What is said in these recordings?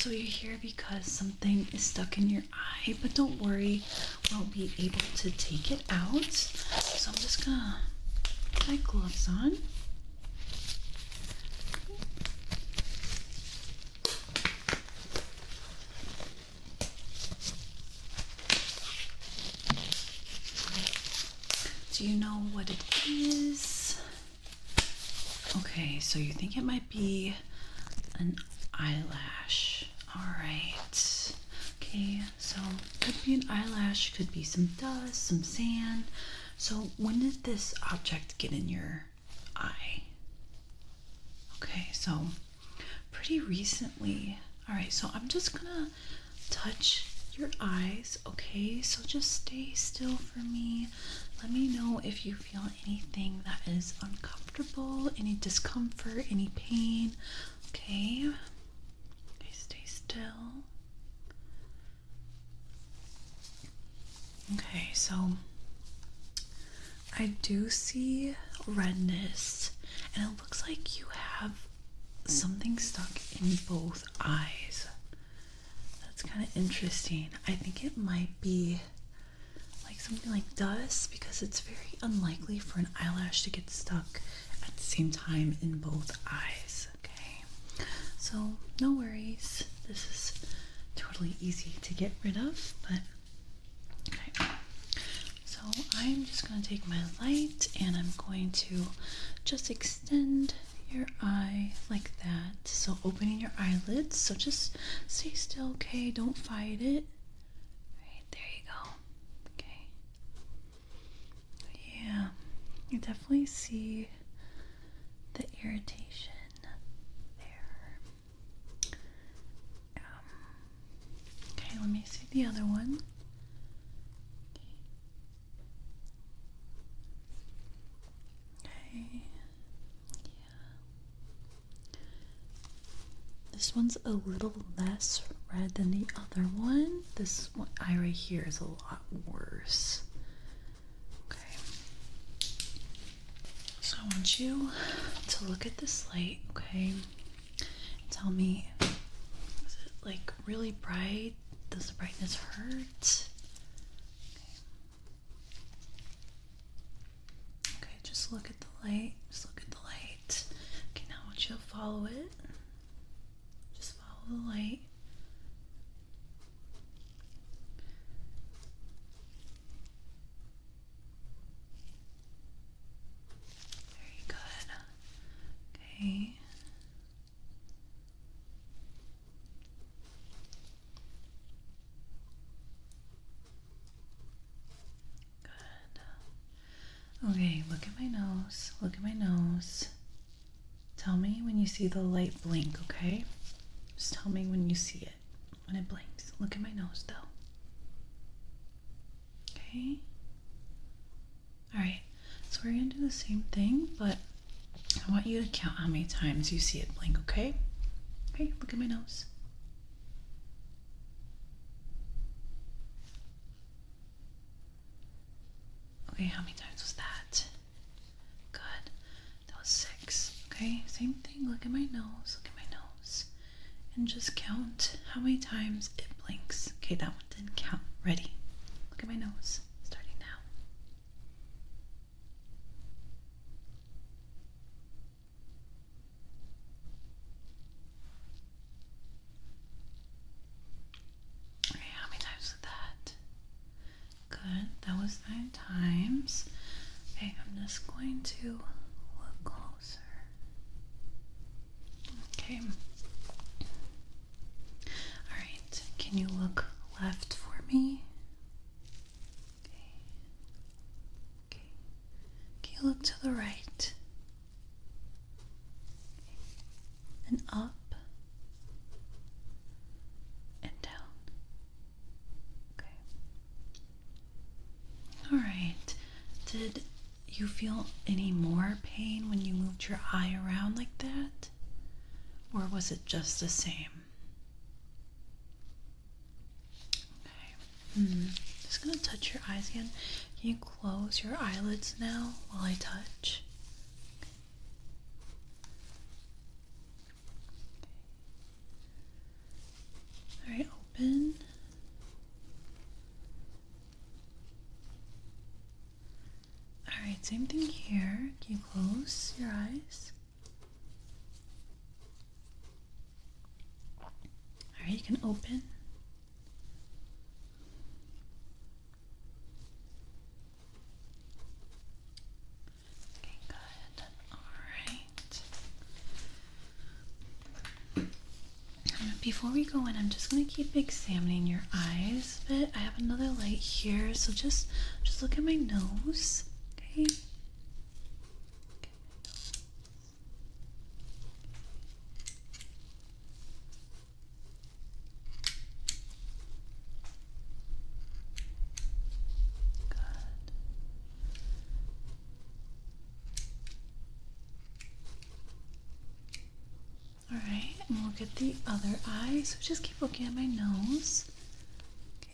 so you're here because something is stuck in your eye, but don't worry, we'll be able to take it out. So I'm just gonna put my gloves on. Do you know what it is? Okay, so you think it might be an eyelash. All right. Okay, so could be an eyelash, could be some dust, some sand. So when did this object get in your eye? Okay, so pretty recently. All right, so I'm just gonna touch your eyes, okay? So just stay still for me. Let me know if you feel anything that is uncomfortable, any discomfort, any pain, okay? Okay, stay still. Okay, so I do see redness, and it looks like you have something stuck in both eyes. That's kind of interesting. I think it might be like something like dust, because it's very unlikely for an eyelash to get stuck at the same time in both eyes. Okay, so no worries. This is totally easy to get rid of, but okay. So I'm just going to take my light and I'm going to just extend your eye like that. So opening your eyelids. So just stay still, okay? Don't fight it. Right, there you go. Okay. Yeah, you definitely see the irritation there. Okay, let me see the other one. Okay. This one's a little less red than the other one. This one eye right here is a lot worse. Okay. So I want you to look at this light, okay? Tell me, is it like really bright? Does the brightness hurt? Okay, just look at the light. Just look at the light. Okay, now I want you to follow it. Just follow the light. Very good. Okay. Okay, look at my nose. Look at my nose. Tell me when you see the light blink, okay? Just tell me when you see it, when it blinks. Look at my nose, though. Okay? Alright, so we're going to do the same thing, but I want you to count how many times you see it blink, okay? Okay, look at my nose. Okay, how many times was that? Good. That was 6. Okay, same thing. Look at my nose. Look at my nose. And just count how many times it blinks. Okay, that one didn't count. Ready? Look at my nose. Starting now. Okay, how many times was that? Good. That was 9 times. Okay, I'm just going to look closer. Okay. Alright, can you look left for me? Okay. Okay. Can you look to the right? Okay. And up and down. Okay. Alright. Did you feel any more pain when you moved your eye around like that? Or was it just the same? Okay. Just gonna touch your eyes again. Can you close your eyelids now while I touch? same thing here. Can you close your eyes? Alright, you can open. Okay, good. Alright. Before we go in, I'm just going to keep examining your eyes a bit. I have another light here, so just look at my nose, okay? Alright, and we'll get the other eye. So just keep looking at my nose.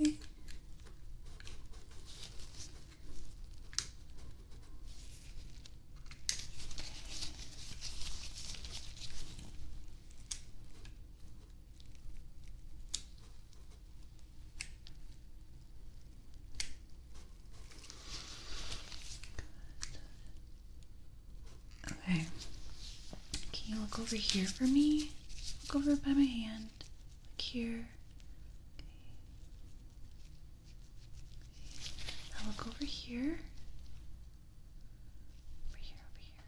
Okay. Okay. Can you look over here for me? Look over by my hand. Look here. Okay. Now look over here. Over here, over here.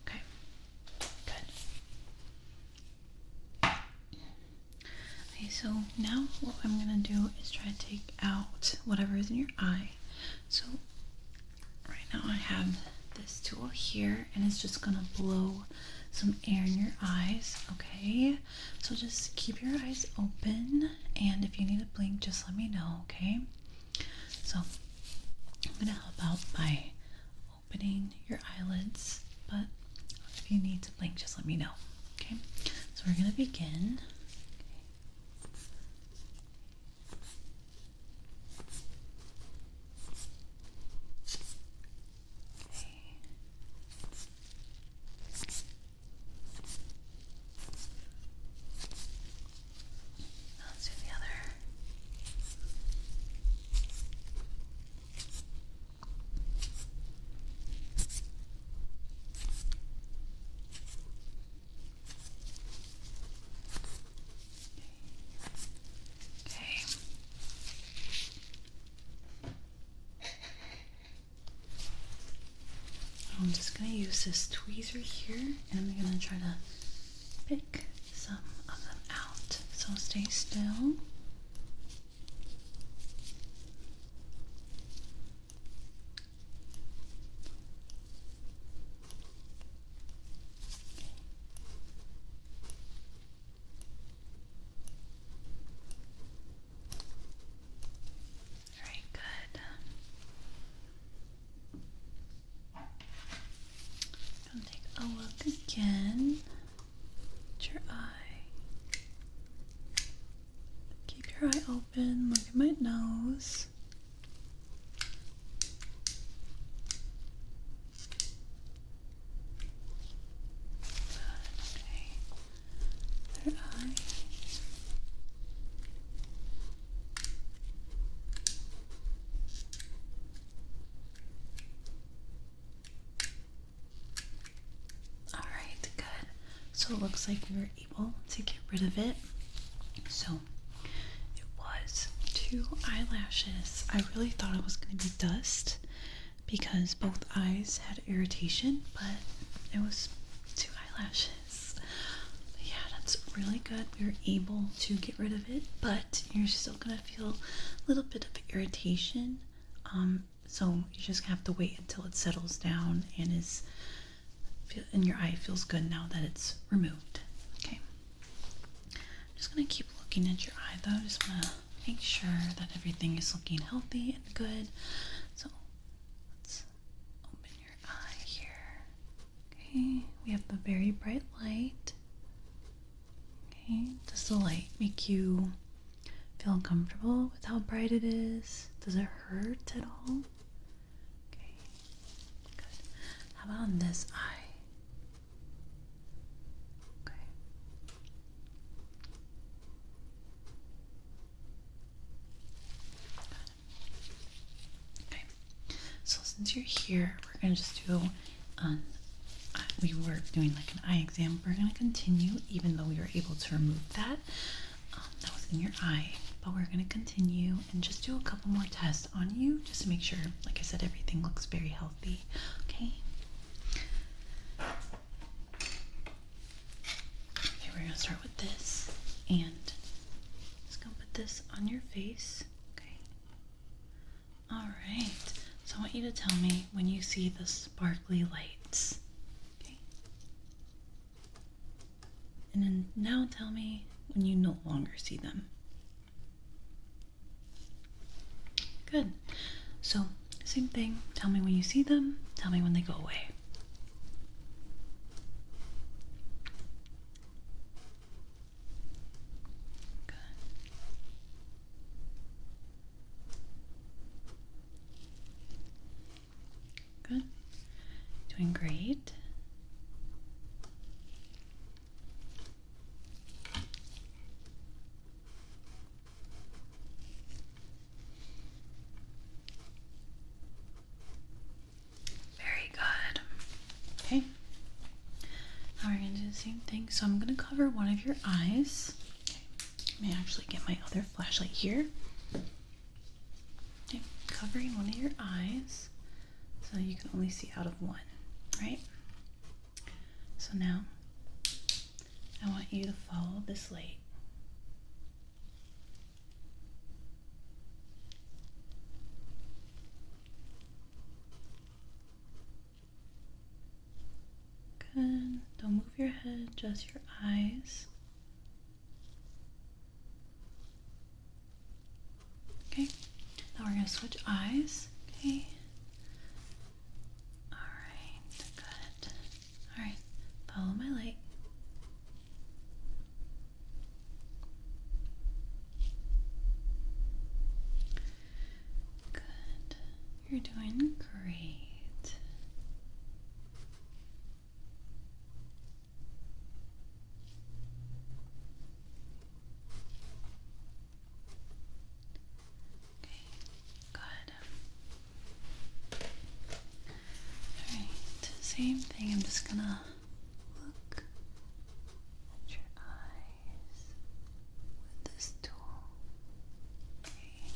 Okay. Good. Okay, so now what I'm gonna do is try to take out whatever is in your eye. So right now I have this tool here, and it's just gonna blow some air in your eyes, okay? So just keep your eyes open, and if you need to blink, just let me know, okay? So I'm gonna help out by opening your eyelids, but if you need to blink, just let me know, okay? So we're gonna begin. I'm just going to use this tweezer here, and I'm going to try to pick some of them out. So stay still. A look again at your eye. Keep your eye open, look at my nose. Okay. Other eye. So it looks like we were able to get rid of it. So it was 2 eyelashes. I really thought it was going to be dust because both eyes had irritation, but it was 2 eyelashes. But yeah, that's really good. We were able to get rid of it, but you're still going to feel a little bit of irritation. So you just have to wait until it settles down and your eye feels good now that it's removed. Okay. I'm just going to keep looking at your eye though. Just want to make sure that everything is looking healthy and good. So let's open your eye here. Okay. We have the very bright light. Okay. Does the light make you feel uncomfortable with how bright it is? Does it hurt at all? Okay. Good. How about on this eye? since you're here, we're gonna just do we were doing like an eye exam. We're gonna continue, even though we were able to remove that. That was in your eye, but we're gonna continue and just do a couple more tests on you, just to make sure, like I said, everything looks very healthy. Okay. Okay, we're gonna start with this, and just gonna put this on your face. Okay. All right. So I want you to tell me when you see the sparkly lights. Okay. And then now tell me when you no longer see them. Good. So same thing. Tell me when you see them. Tell me when they go away. Good. Doing great. Very good. Okay. Now we're going to do the same thing. So I'm going to cover one of your eyes. Okay. Let me actually get my other flashlight here. Okay. Covering one of your eyes so you can only see out of one, right? So now I want you to follow this light. Good. Don't move your head, just your eyes. Okay. Now we're going to switch eyes. Okay. Alright, good. Alright, follow my light. Good. You're doing great. Same thing, I'm just gonna look at your eyes with this tool. Okay.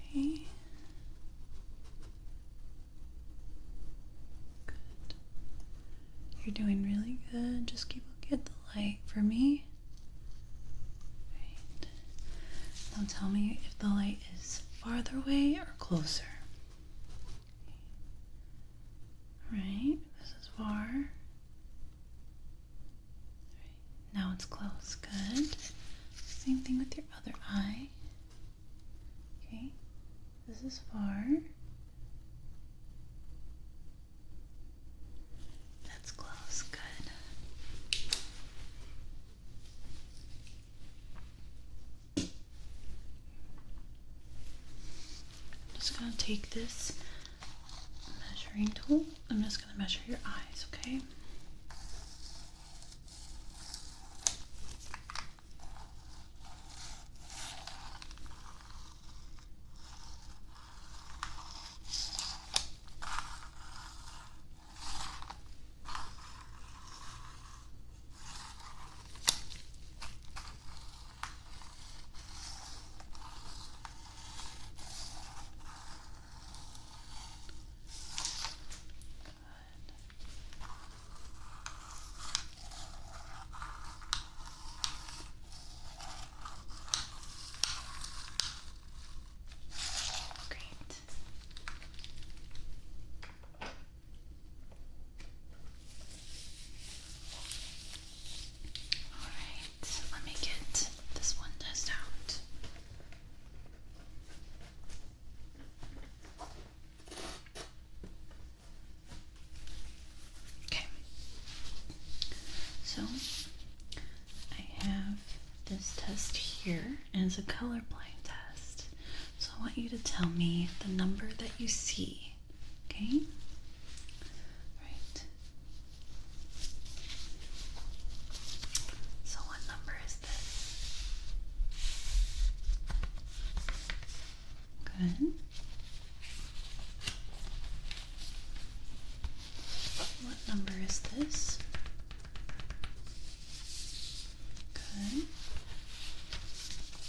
Okay. Good. You're doing really good. Just keep looking at the light for me. Right. Now tell me if the light is farther away or closer. Right, this is far. Right. Now it's close. Good. Same thing with your other eye. Okay, this is far. That's close. Good. Just gonna take this measuring tool. I'm just gonna measure your eyes, okay? So I have this test here, and it's a colorblind test. So I want you to tell me the number that you see, okay? Right. So what number is this? Good. What number is this? Good.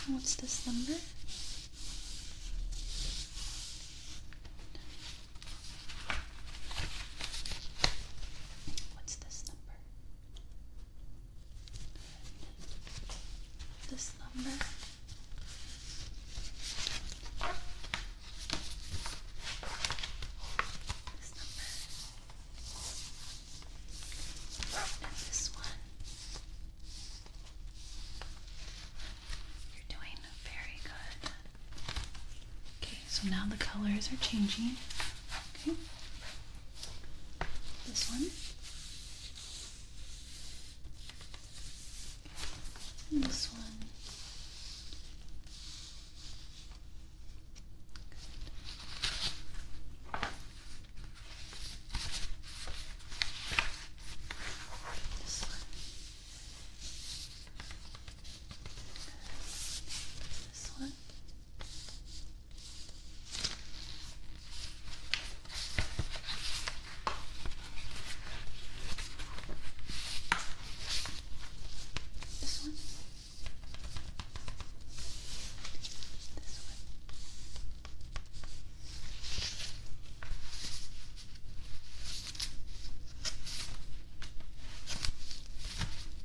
What's this number? What's this number? This number? This number. And this one. You're doing very good. Okay, so now the colors are changing. Okay. This one. And this one. This one. This one. This one. This one.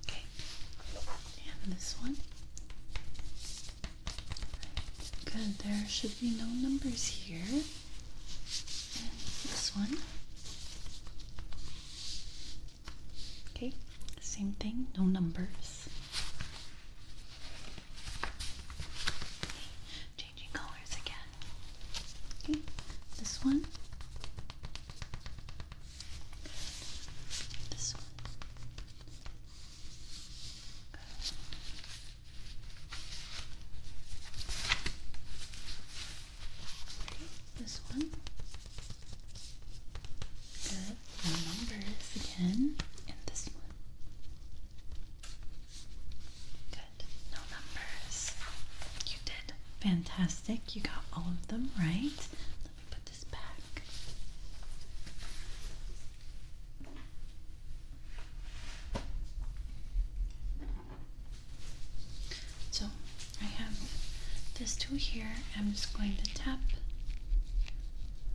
Okay. And this one. Good. There should be no numbers here. And this one. Okay. Same thing. No numbers. Changing colors again. Okay. This one. This one. This one. Good. No numbers again. And this one. Good. No numbers. You did fantastic. You got all of them right. Let me put this back. So I have this tool here. I'm just going to tap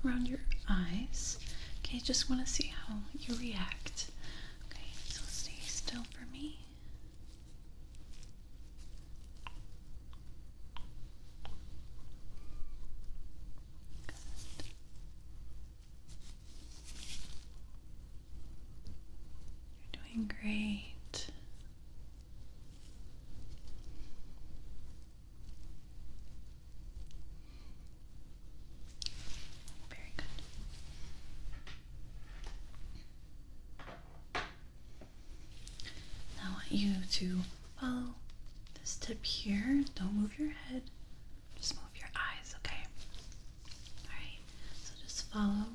around your eyes. Okay, just want to see how you react. Okay, so stay still for me. Good. You're doing great. Very good. Now I want you to follow this tip here. Don't move your head. Just move your eyes, okay? Alright, so just follow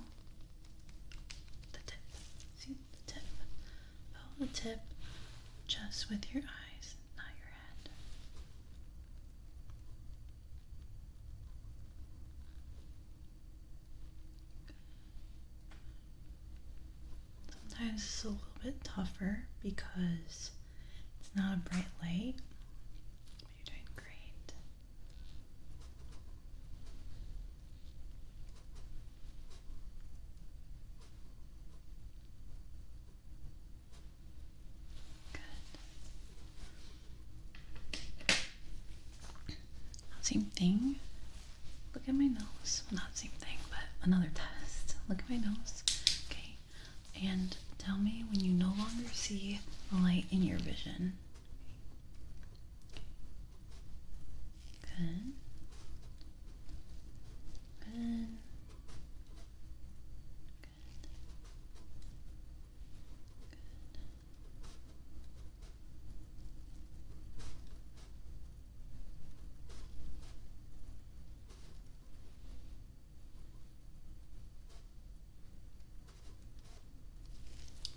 the tip. See the tip? Follow the tip just with your eyes, not your head. Sometimes it's a little bit tougher because it's not a bright light. But you're doing great. Good. Same thing. Look at my nose. Well, not same thing, but another test. Look at my nose. Okay. And tell me when you no longer see the light in your vision. Good. Good.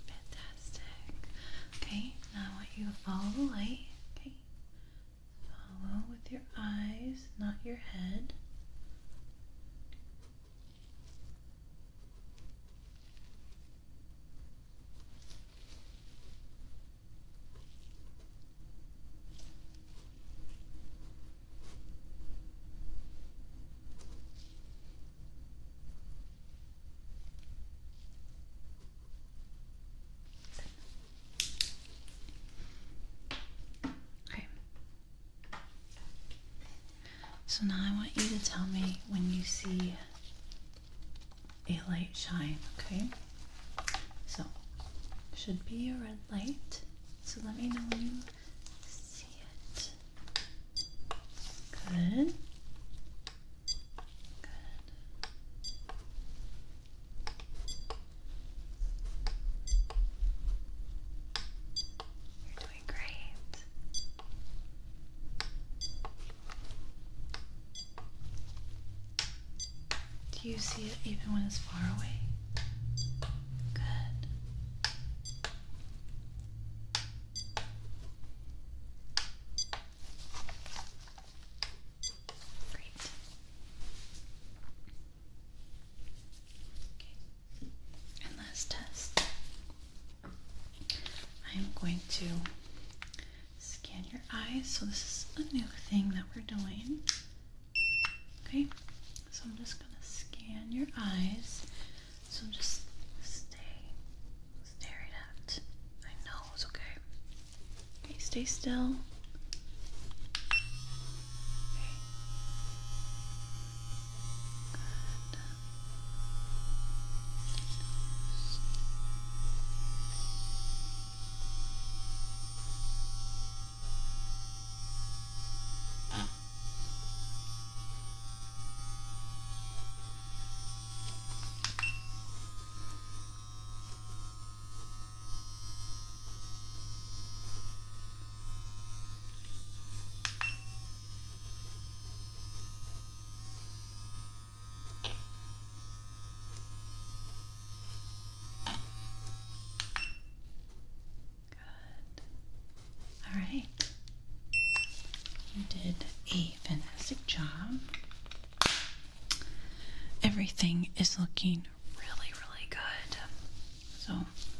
Fantastic. Okay, now I want you to follow the light. Okay, follow with your eyes, not your head. So now I want you to tell me when you see a light shine, okay? So, should be a red light. So let me know when you see it. Good. Good. You're doing great. Do you see it even when it's far away? Good. Great. Okay. And last test. I am going to scan your eyes. So this is a new thing that we're doing. Okay. So I'm just gonna scan your eyes. So just stay staring at my nose, okay? Okay, stay still. Okay. Good. All right. You did a fantastic job. Everything is looking really, really good. So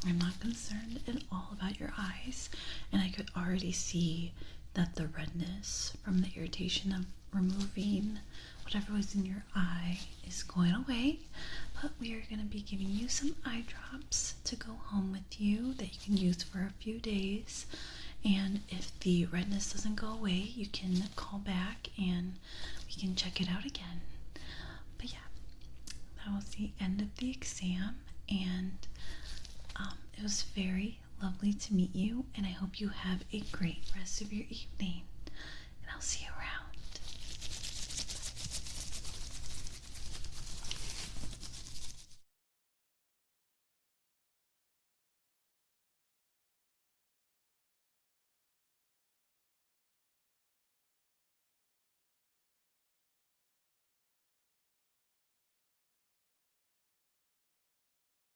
I'm not concerned at all about your eyes. And I could already see that the redness from the irritation of removing whatever was in your eye is going away. But we are going to be giving you some eye drops to go home with you that you can use for a few days. And if the redness doesn't go away, you can call back and we can check it out again. But yeah, that was the end of the exam, and it was very lovely to meet you, and I hope you have a great rest of your evening.